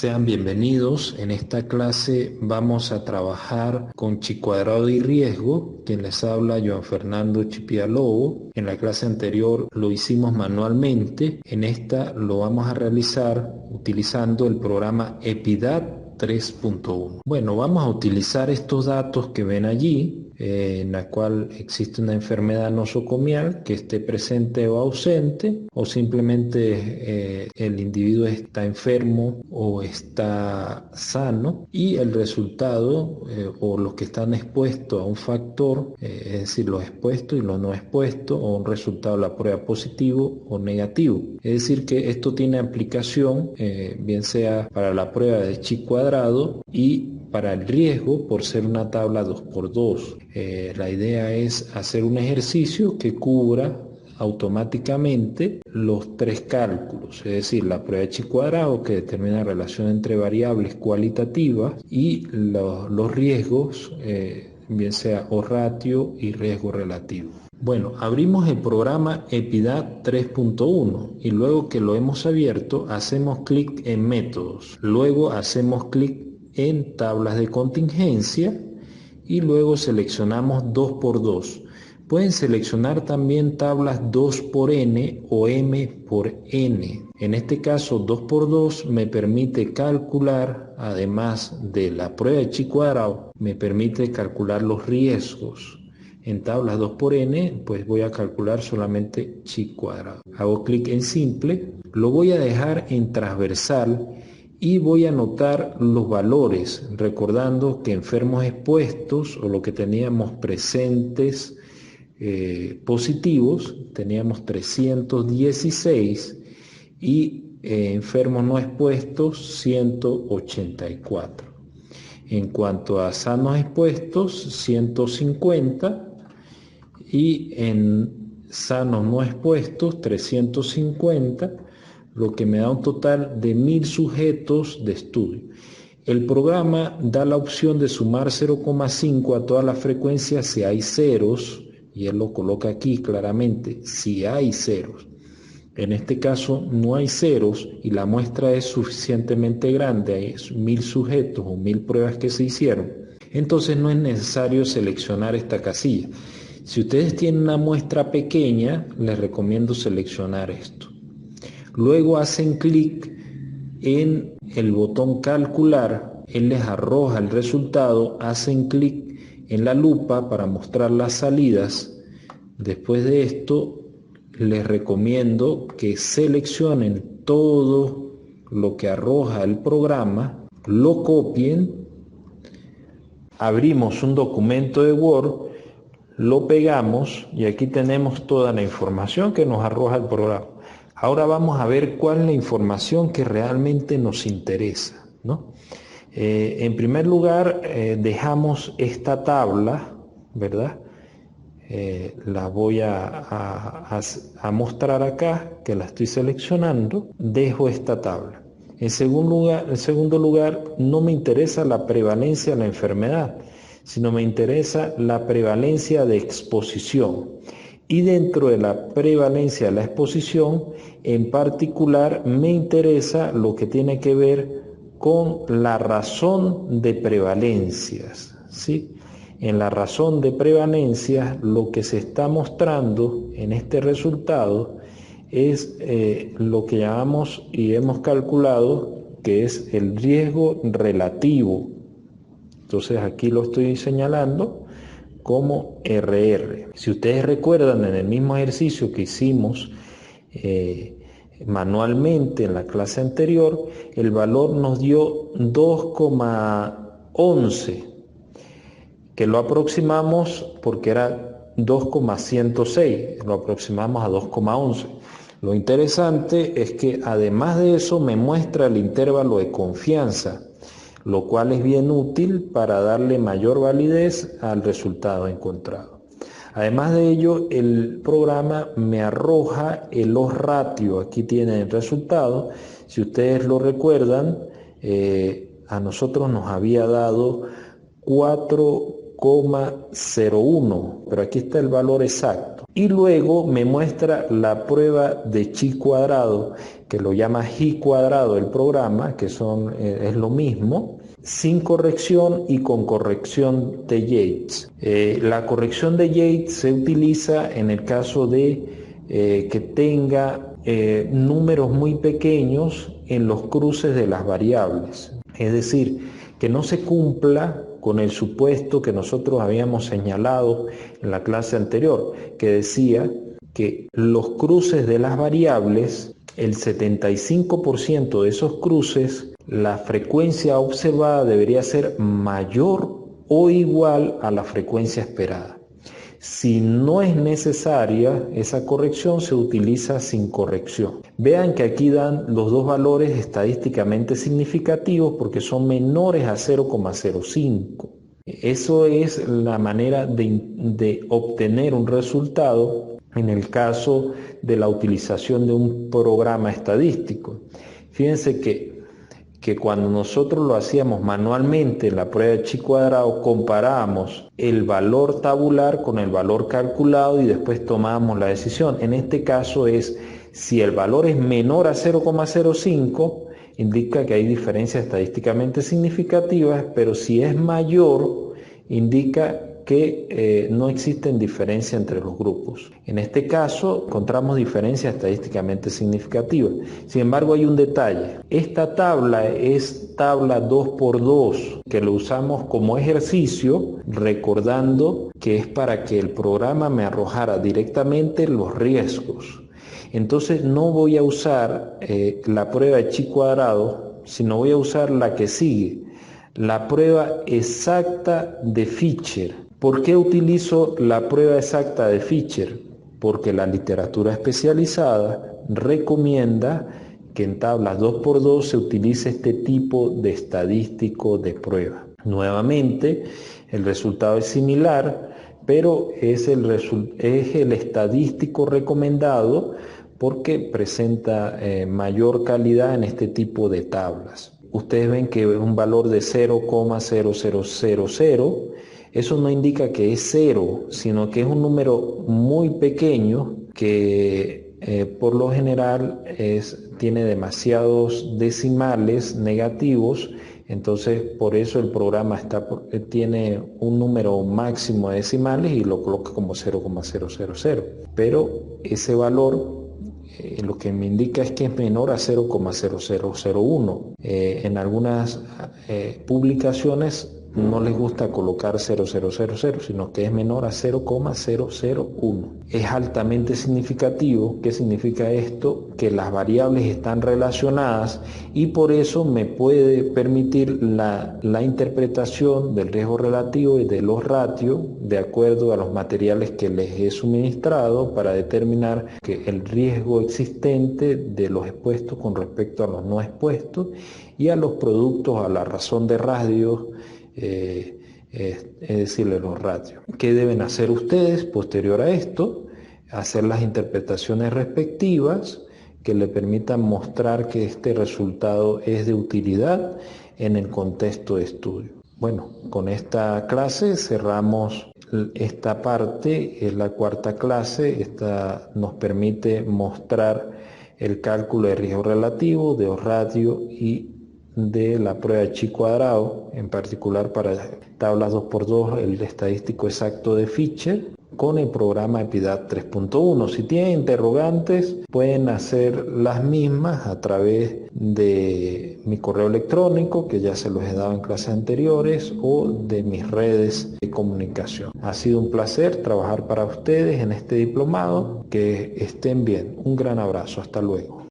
Sean bienvenidos. En esta clase vamos a trabajar con chi cuadrado y riesgo. Quien les habla, Joan Fernando Chipia Lobo. En la clase anterior lo hicimos manualmente. En esta lo vamos a realizar utilizando el programa EPIDAD 3.1. Bueno, vamos a utilizar estos datos que ven allí, en la cual existe una enfermedad nosocomial que esté presente o ausente, o simplemente el individuo está enfermo o está sano, y el resultado o los que están expuestos a un factor, es decir, los expuestos y los no expuestos, o un resultado de la prueba positivo o negativo. Es decir, que esto tiene aplicación bien sea para la prueba de chi cuadrado y para el riesgo por ser una tabla 2×2. La idea es hacer un ejercicio que cubra automáticamente los tres cálculos, es decir, la prueba de chi cuadrado que determina la relación entre variables cualitativas y los riesgos, bien sea o ratio y riesgo relativo. Bueno, abrimos el programa EPIDAD 3.1 y luego que lo hemos abierto hacemos clic en métodos, luego hacemos clic en tablas de contingencia y luego seleccionamos 2×2. Pueden seleccionar también tablas 2×n o m×n. En este caso 2×2 me permite calcular, además de la prueba de chi cuadrado, me permite calcular los riesgos. En tablas 2×n, pues voy a calcular solamente chi cuadrado. Hago clic en simple, lo voy a dejar en transversal y voy a anotar los valores, recordando que enfermos expuestos o lo que teníamos presentes positivos, teníamos 316 y enfermos no expuestos 184. En cuanto a sanos expuestos, 150 y en sanos no expuestos, 350, lo que me da un total de 1000 sujetos de estudio. El programa da la opción de sumar 0,5 a todas las frecuencias si hay ceros, y él lo coloca aquí claramente, si hay ceros. En este caso no hay ceros y la muestra es suficientemente grande, hay 1000 sujetos o 1000 pruebas que se hicieron, entonces no es necesario seleccionar esta casilla. Si ustedes tienen una muestra pequeña, les recomiendo seleccionar esto. Luego hacen clic en el botón calcular, él les arroja el resultado, hacen clic en la lupa para mostrar las salidas. Después de esto, les recomiendo que seleccionen todo lo que arroja el programa, lo copien, abrimos un documento de Word, lo pegamos y aquí tenemos toda la información que nos arroja el programa. Ahora vamos a ver cuál es la información que realmente nos interesa, ¿no? En primer lugar, dejamos esta tabla, ¿verdad? La voy a mostrar acá, que la estoy seleccionando. Dejo esta tabla. En segundo lugar, no me interesa la prevalencia de la enfermedad, sino me interesa la prevalencia de exposición. Y dentro de la prevalencia de la exposición, en particular, me interesa lo que tiene que ver con la razón de prevalencias, ¿sí? En la razón de prevalencia, lo que se está mostrando en este resultado es lo que llamamos y hemos calculado que es el riesgo relativo. Entonces aquí lo estoy señalando como RR. Si ustedes recuerdan, en el mismo ejercicio que hicimos manualmente en la clase anterior, el valor nos dio 2,11, que lo aproximamos porque era 2,106, lo aproximamos a 2,11. Lo interesante es que además de eso me muestra el intervalo de confianza, lo cual es bien útil para darle mayor validez al resultado encontrado. Además de ello, el programa me arroja el odds ratio. Aquí tienen el resultado. Si ustedes lo recuerdan, a nosotros nos había dado 4 0,01, pero aquí está el valor exacto. Y luego me muestra la prueba de chi cuadrado, que lo llama ji cuadrado el programa, que es lo mismo, sin corrección y con corrección de Yates. La corrección de Yates se utiliza en el caso de que tenga números muy pequeños en los cruces de las variables. Es decir, que no se cumpla con el supuesto que nosotros habíamos señalado en la clase anterior, que decía que los cruces de las variables, el 75% de esos cruces, la frecuencia observada debería ser mayor o igual a la frecuencia esperada. Si no es necesaria esa corrección, se utiliza sin corrección. Vean que aquí dan los dos valores estadísticamente significativos porque son menores a 0,05. Eso es la manera de obtener un resultado en el caso de la utilización de un programa estadístico. Fíjense que cuando nosotros lo hacíamos manualmente en la prueba de chi cuadrado, comparábamos el valor tabular con el valor calculado y después tomábamos la decisión. En este caso es, si el valor es menor a 0,05, indica que hay diferencias estadísticamente significativas, pero si es mayor, indica que no existen diferencias entre los grupos. En este caso encontramos diferencias estadísticamente significativas. Sin embargo, hay un detalle. Esta tabla es tabla 2x2, que lo usamos como ejercicio, recordando que es para que el programa me arrojara directamente los riesgos. Entonces no voy a usar la prueba de chi cuadrado, sino voy a usar la que sigue, la prueba exacta de Fisher. ¿Por qué utilizo la prueba exacta de Fisher? Porque la literatura especializada recomienda que en tablas 2x2 se utilice este tipo de estadístico de prueba. Nuevamente, el resultado es similar, pero es el estadístico recomendado porque presenta mayor calidad en este tipo de tablas. Ustedes ven que es un valor de 0,0000. Eso no indica que es cero, sino que es un número muy pequeño que por lo general tiene demasiados decimales negativos. Entonces, por eso el programa tiene un número máximo de decimales y lo coloca como 0,000. Pero ese valor lo que me indica es que es menor a 0,0001. En algunas publicaciones no les gusta colocar 0000, sino que es menor a 0,001. Es altamente significativo. ¿Qué significa esto? Que las variables están relacionadas y por eso me puede permitir la interpretación del riesgo relativo y de los ratios de acuerdo a los materiales que les he suministrado para determinar que el riesgo existente de los expuestos con respecto a los no expuestos y a los productos a la razón de radios, es decir, los ratios. ¿Qué deben hacer ustedes posterior a esto? Hacer las interpretaciones respectivas que le permitan mostrar que este resultado es de utilidad en el contexto de estudio. Bueno, con esta clase cerramos esta parte, es la cuarta clase. Esta nos permite mostrar el cálculo de riesgo relativo, de radio y de la prueba de chi cuadrado, en particular para tablas 2x2, el estadístico exacto de Fisher, con el programa EPIDAT 3.1. Si tienen interrogantes, pueden hacer las mismas a través de mi correo electrónico, que ya se los he dado en clases anteriores, o de mis redes de comunicación. Ha sido un placer trabajar para ustedes en este diplomado. Que estén bien. Un gran abrazo. Hasta luego.